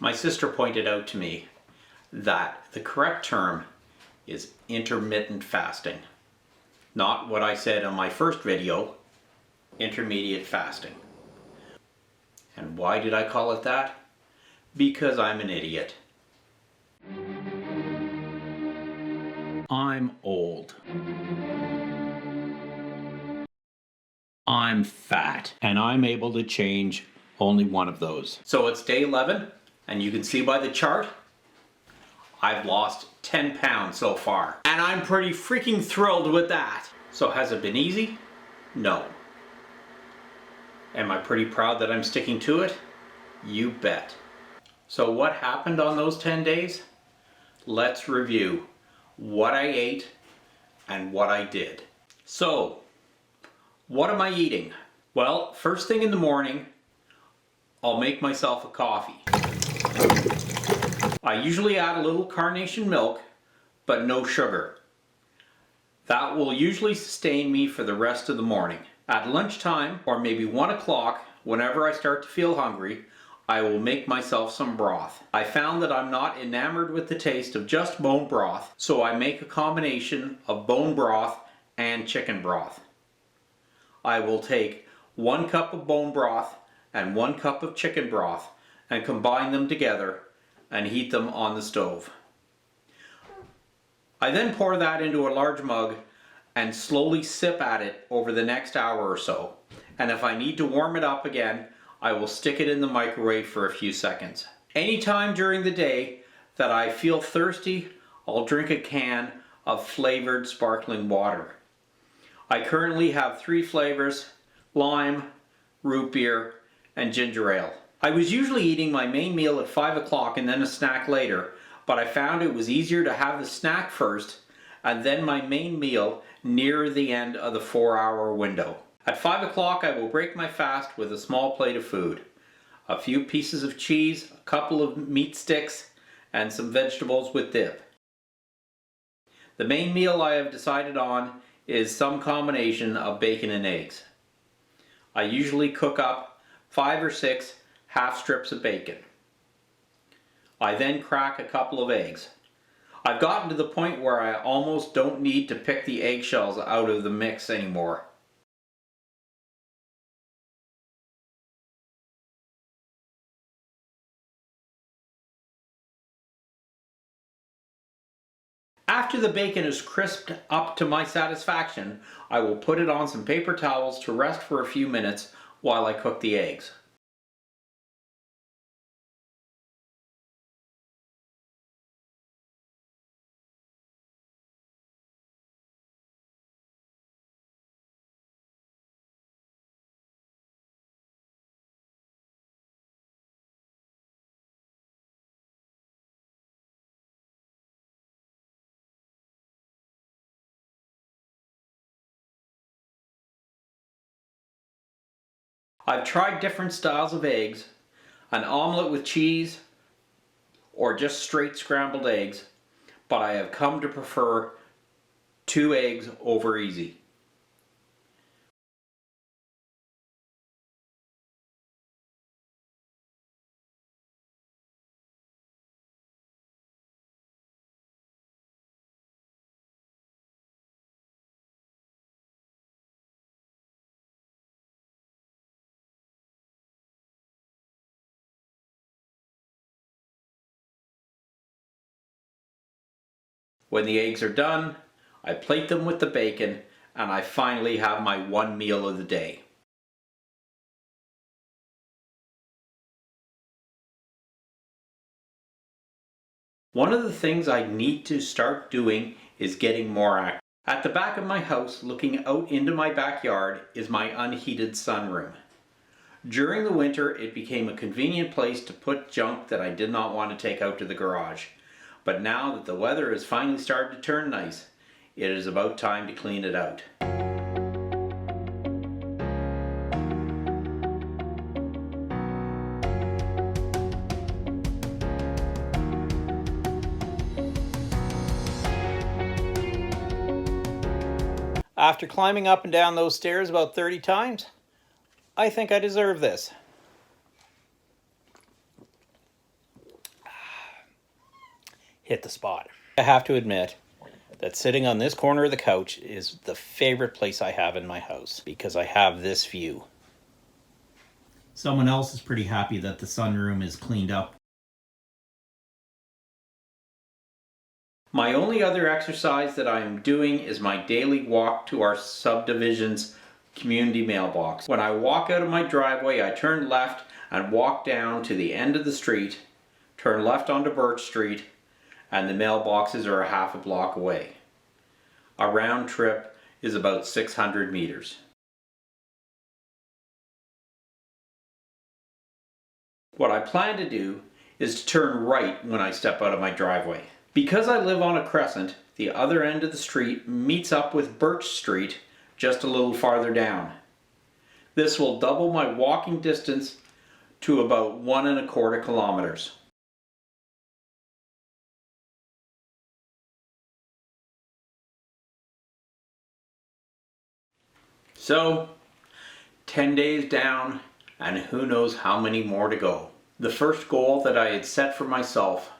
My sister pointed out to me that the correct term is intermittent fasting. Not what I said on my first video, intermediate fasting. And why did I call it that? Because I'm an idiot. I'm old. I'm fat. And I'm able to change only one of those. So it's day 11, and you can see by the chart, I've lost 10 pounds so far. And I'm pretty freaking thrilled with that. So has it been easy? No. Am I pretty proud that I'm sticking to it? You bet. So what happened on those 10 days? Let's review what I ate and what I did. So, what am I eating? Well, first thing in the morning, I'll make myself a coffee. I usually add a little carnation milk, but no sugar. That will usually sustain me for the rest of the morning. At lunchtime, or maybe 1 o'clock, whenever I start to feel hungry, I will make myself some broth. I found that I'm not enamored with the taste of just bone broth, so I make a combination of bone broth and chicken broth. I will take 1 cup of bone broth and 1 cup of chicken broth and combine them together and heat them on the stove. I then pour that into a large mug and slowly sip at it over the next hour or so. And if I need to warm it up again, I will stick it in the microwave for a few seconds. Anytime during the day that I feel thirsty, I'll drink a can of flavored sparkling water. I currently have 3 flavors: lime, root beer, and ginger ale. I was usually eating my main meal at 5 o'clock and then a snack later, but I found it was easier to have the snack first and then my main meal near the end of the 4-hour window. At 5 o'clock I will break my fast with a small plate of food. A few pieces of cheese, a couple of meat sticks, and some vegetables with dip. The main meal I have decided on is some combination of bacon and eggs. I usually cook up 5 or 6 half strips of bacon. I then crack a couple of eggs. I've gotten to the point where I almost don't need to pick the eggshells out of the mix anymore. After the bacon is crisped up to my satisfaction, I will put it on some paper towels to rest for a few minutes while I cook the eggs. I've tried different styles of eggs, an omelette with cheese, or just straight scrambled eggs, but I have come to prefer 2 eggs over easy. When the eggs are done, I plate them with the bacon, and I finally have my one meal of the day. One of the things I need to start doing is getting more active. At the back of my house, looking out into my backyard, is my unheated sunroom. During the winter, it became a convenient place to put junk that I did not want to take out to the garage. But now that the weather has finally started to turn nice, it is about time to clean it out. After climbing up and down those stairs about 30 times, I think I deserve this. hit the spot. I have to admit that sitting on this corner of the couch is the favorite place I have in my house because I have this view. Someone else is pretty happy that the sunroom is cleaned up. My only other exercise that I am doing is my daily walk to our subdivision's community mailbox. When I walk out of my driveway, I turn left and walk down to the end of the street, turn left onto Birch Street, and the mailboxes are a half a block away. A round trip is about 600 meters. What I plan to do is to turn right when I step out of my driveway. Because I live on a crescent, the other end of the street meets up with Birch Street just a little farther down. This will double my walking distance to about 1¼ kilometers. So, 10 days down, and who knows how many more to go. The first goal that I had set for myself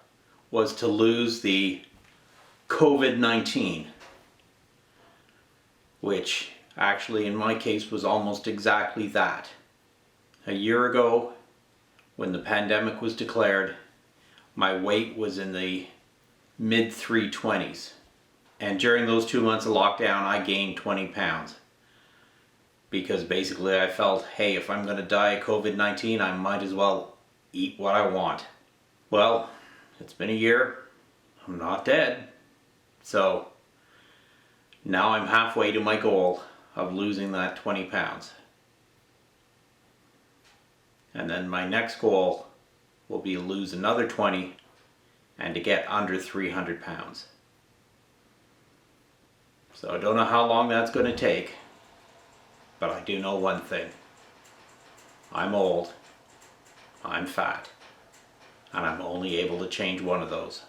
was to lose the COVID-19, which actually in my case was almost exactly that. A year ago, when the pandemic was declared, my weight was in the mid 320s. And during those 2 months of lockdown, I gained 20 pounds. Because basically I felt, hey, if I'm going to die of COVID-19, I might as well eat what I want. Well, it's been a year. I'm not dead. So now I'm halfway to my goal of losing that 20 pounds. And then my next goal will be to lose another 20 and to get under 300 pounds. So I don't know how long that's going to take. But I do know one thing. I'm old, I'm fat, and I'm only able to change one of those.